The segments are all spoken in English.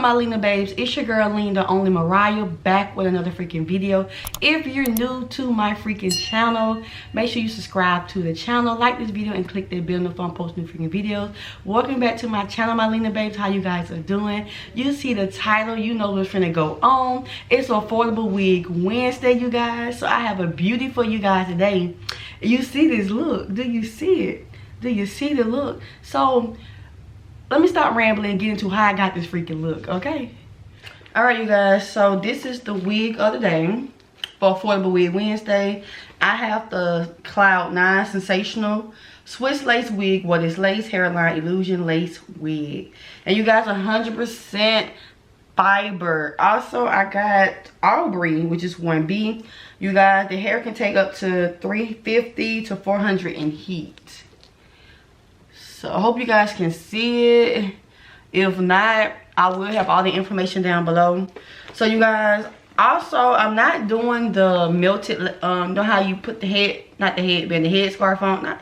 my Lena babes? It's your girl Lena, the only Mariah, back with another freaking video. If you're new to my freaking channel, make sure you subscribe to the channel, like this video, and click that bell notification post new freaking videos. Welcome back to my channel, my Lena babes. How you guys are doing? You see the title, you know what's finna go on. It's Affordable Wig Wednesday, you guys. So I have a beauty for you guys today. You see this look? Do you see it? Do you see the look? So let me stop rambling and get into how I got this freaking look, okay? All right, you guys, so this is the wig of the day for Affordable Wig Wednesday. I have the Cloud 9 Sensational Swiss Lace Wig, what is lace hairline illusion lace wig. And you guys, 100% fiber. Also, I got Aubry, which is 1B. You guys, the hair can take up to 350 to 400 in heat. So I hope you guys can see it. If not, I will have all the information down below. So you guys, also I'm not doing the melted, know how you put the head, not the headband, the head scarf on. I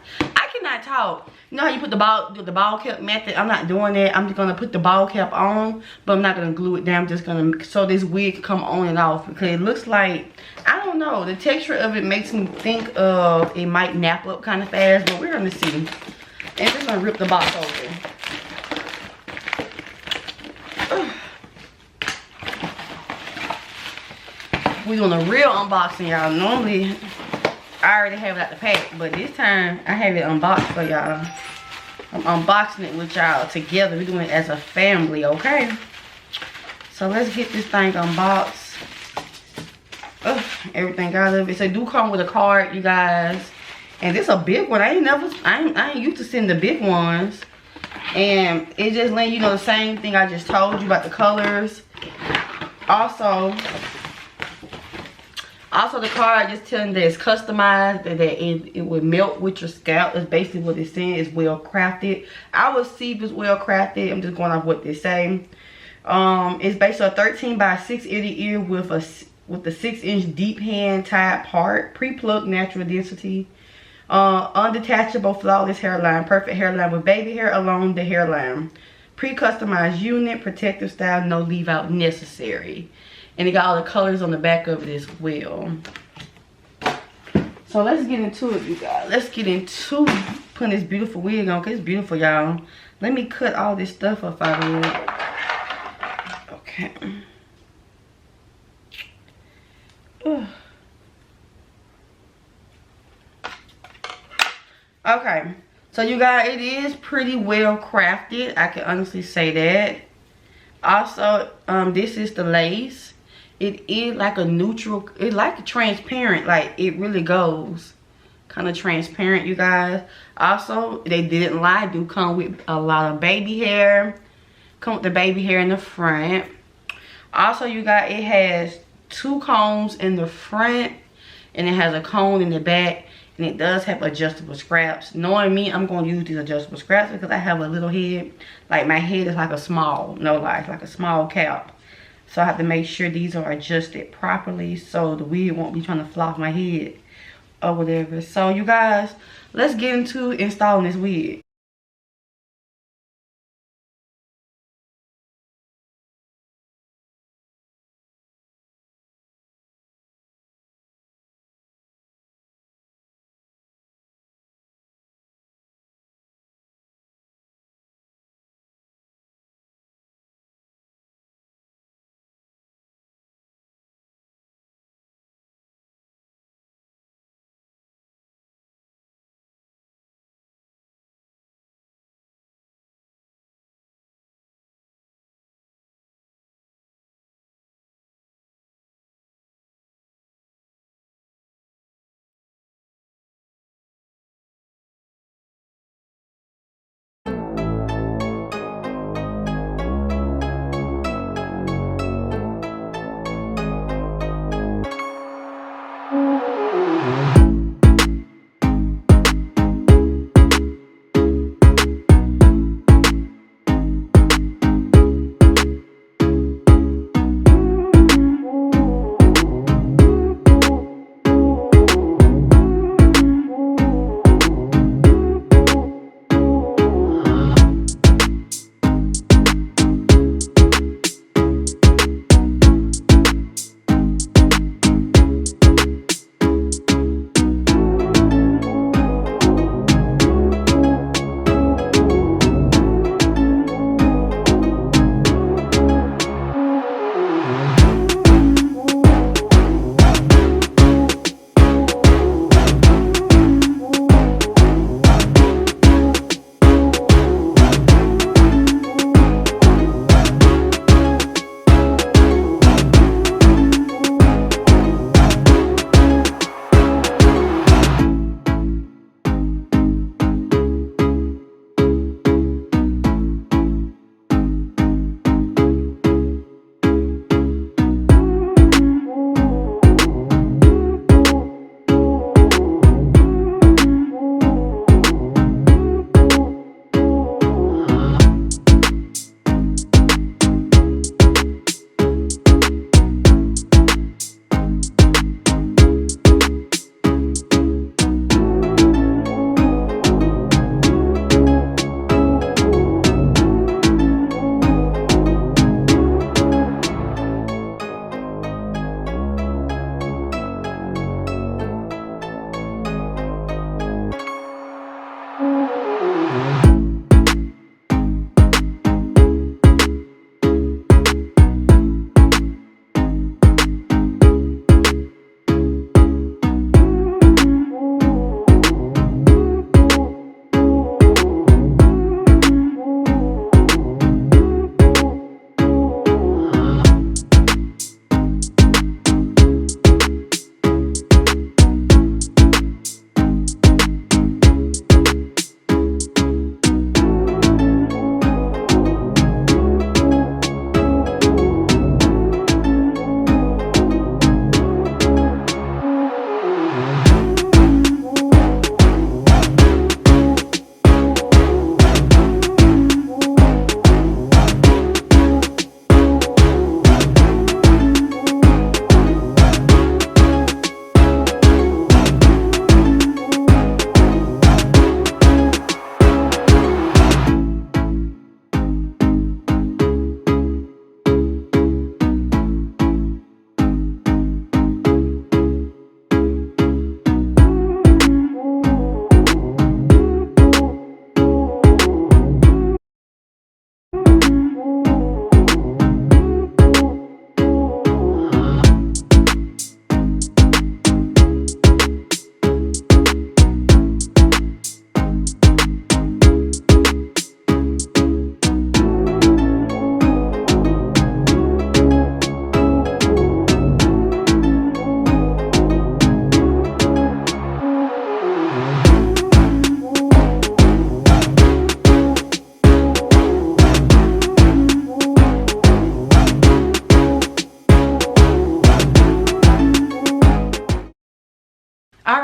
cannot talk. You know how you put the ball cap method? I'm not doing that. I'm just gonna put the ball cap on, but I'm not gonna glue it down. I'm just gonna, so this wig can come on and off, because it looks like, I don't know, the texture of it makes me think of it might nap up kind of fast, but we're gonna see. And just gonna rip the box open. We're doing a real unboxing, y'all. Normally, I already have it out the pack, but this time I have it unboxed for y'all. I'm unboxing it with y'all together. We're doing it as a family, okay? So let's get this thing unboxed. Everything out of it. So it do come with a card, you guys. And this a big one. I ain't used to seeing the big ones. And it just letting you know the same thing I just told you about the colors. Also the card just telling that it's customized, that it would melt with your scalp. That's basically what it's saying. It's well crafted. I will see if it's well crafted. I'm just going off what they say. It's based on a 13 by 6 ear with the 6-inch deep hand tied part, pre-plucked natural density. Undetachable flawless hairline, perfect hairline with baby hair along the hairline, pre-customized unit, protective style, no leave out necessary. And it got all the colors on the back of it as well. So let's get into it, you guys. Let's get into putting this beautiful wig on, because it's beautiful, y'all. Let me cut all this stuff up out of it. Okay. Ugh. Okay, so you guys, it is pretty well crafted. I can honestly say that. Also, this is the lace. It is like a neutral, it's like a transparent, like it really goes kind of transparent, you guys. Also, they didn't lie, do come with a lot of baby hair. Come with the baby hair in the front. Also, you guys, it has 2 combs in the front, and it has a comb in the back. And it does have adjustable scraps. Knowing me, I'm going to use these adjustable scraps because I have a little head. Like my head is like a small, no lie, like a small cap. So I have to make sure these are adjusted properly so the wig won't be trying to fly off my head or whatever. So you guys, let's get into installing this wig.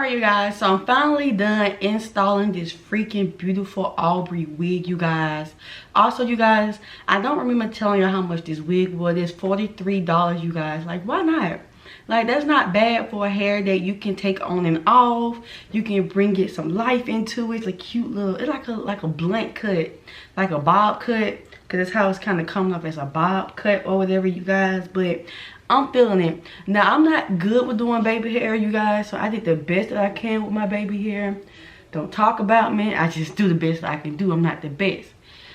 Alright you guys, so I'm finally done installing this freaking beautiful Aubry wig, you guys. Also you guys, I don't remember telling you how much this wig was. It's $43, you guys. Like, why not? Like, that's not bad for a hair that you can take on and off. You can bring it some life into it. It's a cute little, it's like a blunt cut, like a bob cut, because that's how it's kind of coming off, as a bob cut or whatever, you guys. But I'm feeling it. Now, I'm not good with doing baby hair, you guys, so I did the best that I can with my baby hair. Don't talk about me. I just do the best I can do. I'm not the best.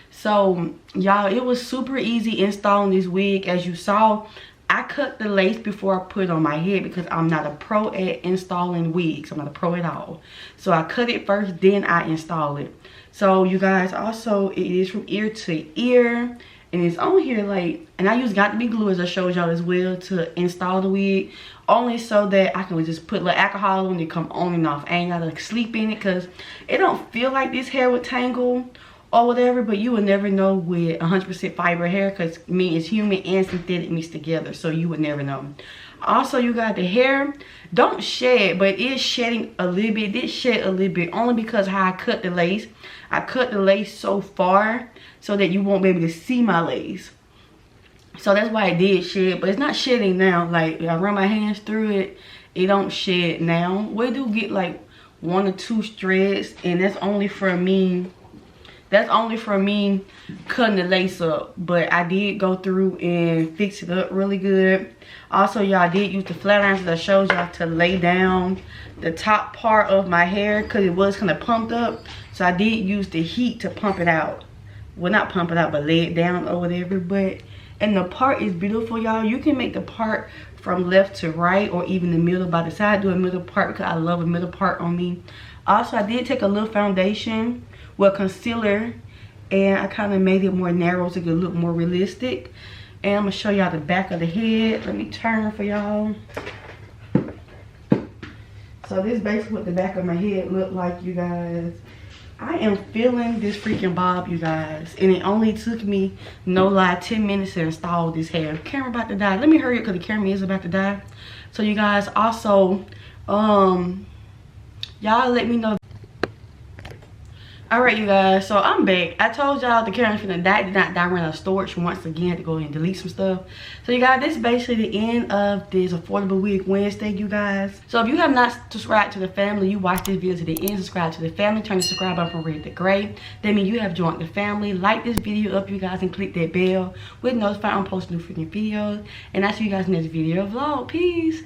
So, y'all, it was super easy installing this wig. As you saw, I cut the lace before I put it on my head because I'm not a pro at installing wigs. I'm not a pro at all. So I cut it first, then I install it. So, you guys, also, it is from ear to ear. And it's on here, like, and I use Got to Be Glue, as I showed y'all as well, to install the wig. Only so that I can just put a little alcohol on it, come on and off. I ain't gotta sleep in it, because it don't feel like this hair would tangle or whatever. But you would never know with 100% fiber hair, because me, it's human and synthetic mixed together. So you would never know. Also, you got the hair don't shed, but it is shedding a little bit. It did shed a little bit, only because how I cut the lace. I cut the lace so far so that you won't be able to see my lace. So that's why it did shed, but it's not shedding now. Like, if I run my hands through it, it don't shed now. We do get like 1 or 2 strands, and that's only for me. That's only for me cutting the lace up. But I did go through and fix it up really good. Also, y'all, I did use the flat irons that I showed y'all to lay down the top part of my hair, because it was kind of pumped up. So I did use the heat to pump it out. Well, not pump it out, but lay it down or whatever. But, and the part is beautiful, y'all. You can make the part from left to right, or even the middle by the side. Do a middle part because I love a middle part on me. Also, I did take a little foundation, well, concealer, and I kind of made it more narrow so it could look more realistic. And I'm gonna show y'all the back of the head. Let me turn for y'all. So this is basically what the back of my head looked like, you guys. I am feeling this freaking bob, you guys. And it only took me, no lie, 10 minutes to install this hair. Camera about to die. Let me hurry up because the camera is about to die. So you guys, also, y'all let me know. Alright, you guys, so I'm back. I told y'all the camera's finna die. It did not die. Ran out of storage once again to go and delete some stuff. So you guys, this is basically the end of this Affordable Wig Wednesday, you guys. So if you have not subscribed to the family, you watch this video to the end, subscribe to the family, turn the subscribe button from red to gray. That means you have joined the family. Like this video up, you guys, and click that bell with notified on posting new freaking videos. And I'll see you guys in the next video vlog. Peace.